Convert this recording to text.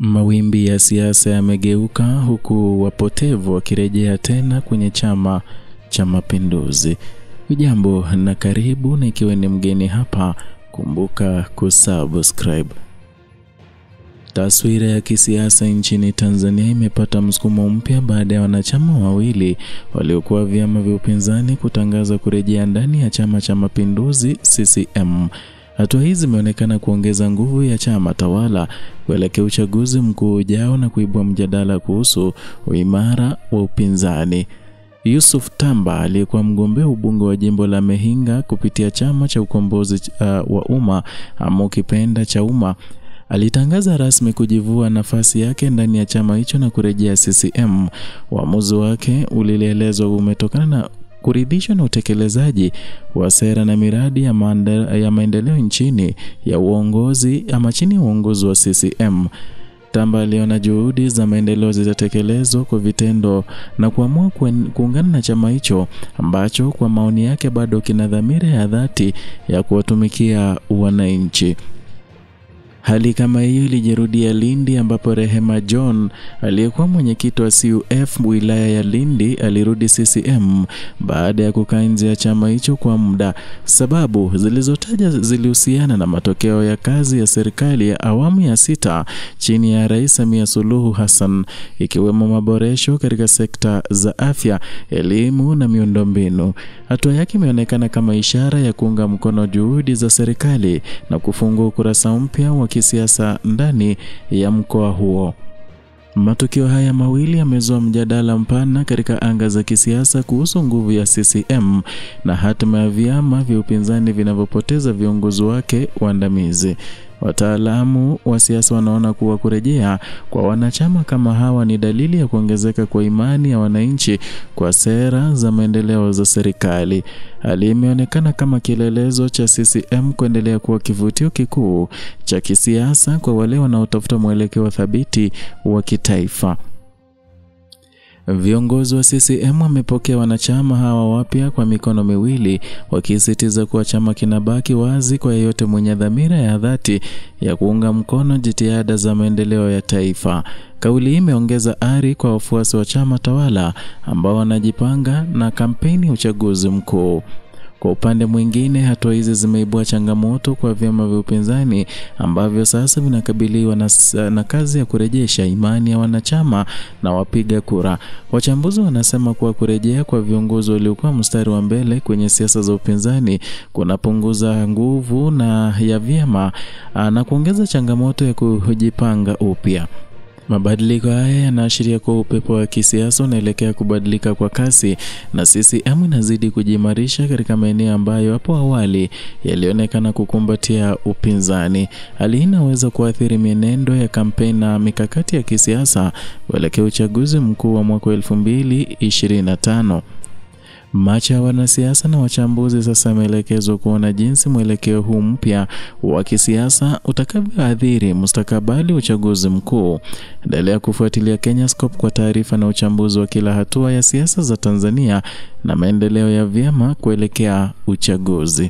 Mawimbi ya siasa yamegeuka huku wapotevu wakirejea tena kwenye Chama cha Mapinduzi. Hujambo na karibu, na ikiwa ni mgeni hapa, kumbuka kusubscribe. Taswira ya kisiasa nchini Tanzania imepata msukumo mpya baada ya wanachama wawili waliokuwa vyama vya upinzani kutangaza kurejea ndani ya Chama cha Mapinduzi CCM. Hatua hizi zimeonekana kuongeza nguvu ya chama tawala kuelekea uchaguzi mkuu ujao na kuibua mjadala kuhusu uimara wa upinzani. Yusuf Tamba aliyekuwa mgombea ubunge wa jimbo la Mehinga kupitia Chama cha Ukombozi wa Umma ama ukipenda Chauma alitangaza rasmi kujivua nafasi yake ndani ya chama hicho na kurejea CCM. Uamuzi wake ulielezwa umetokana na kuridhishwa na utekelezaji wa sera na miradi ya maendeleo nchini ya uongozi ama chini ya uongozi wa CCM. Tamba aliona juhudi za maendeleo zitatekelezwa kwa vitendo na kuamua kuungana na chama hicho ambacho kwa maoni yake bado kina dhamira ya dhati ya kuwatumikia wananchi. Hali kama hiyo ilijirudia Lindi ambapo Rehema John aliyekuwa mwenyekiti wa CUF wilaya ya Lindi alirudi CCM baada ya kukaa nje ya chama hicho kwa muda. Sababu zilizotaja zilihusiana na matokeo ya kazi ya serikali ya awamu ya 6 chini ya Rais Samia Suluhu Hassan, ikiwemo maboresho katika sekta za afya, elimu na miundombinu. Hatua yake imeonekana kama ishara ya kuunga mkono juhudi za serikali na kufungua ukurasa mpya wa kisiasa ndani ya mkoa huo. Matukio haya mawili yamezua mjadala mpana katika anga za kisiasa kuhusu nguvu ya CCM na hatima ya vyama vya upinzani vinavyopoteza viongozi wake waandamizi. Wataalamu wa siasa wanaona kuwa kurejea kwa wanachama kama hawa ni dalili ya kuongezeka kwa imani ya wananchi kwa sera za maendeleo za serikali. Hali imeonekana kama kielelezo cha CCM kuendelea kuwa kivutio kikuu cha kisiasa kwa wale wanaotafuta mwelekeo thabiti wa kitaifa. Viongozi wa CCM wamepokea wanachama hawa wapya kwa mikono miwili, wakisisitiza kuwa chama kinabaki wazi kwa yeyote mwenye dhamira ya dhati ya kuunga mkono jitihada za maendeleo ya taifa. Kauli hii imeongeza ari kwa wafuasi wa chama tawala ambao wanajipanga na kampeni ya uchaguzi mkuu. Kwa upande mwingine, hatua hizi zimeibua changamoto kwa vyama vya upinzani ambavyo sasa vinakabiliwa na kazi ya kurejesha imani ya wanachama na wapiga kura. Wachambuzi wanasema kuwa kurejea kwa viongozi waliokuwa mstari wa mbele kwenye siasa za upinzani kunapunguza nguvu ya vyama na kuongeza changamoto ya kujipanga upya. Mabadiliko haya yanaashiria kuwa upepo wa kisiasa unaelekea kubadilika kwa kasi na CCM inazidi kujimarisha katika maeneo ambayo hapo awali yalionekana kukumbatia upinzani. Hali hii inaweza kuathiri mienendo ya kampeni na mikakati ya kisiasa kuelekea uchaguzi mkuu wa mwaka 2025. Macho ya wanasiasa na wachambuzi sasa yameelekezwa kuona jinsi mwelekeo huu mpya wa kisiasa utakavyoathiri mustakabali wa uchaguzi mkuu. Endelea kufuatilia Kenyascope kwa taarifa na uchambuzi wa kila hatua ya siasa za Tanzania na maendeleo ya vyama kuelekea uchaguzi.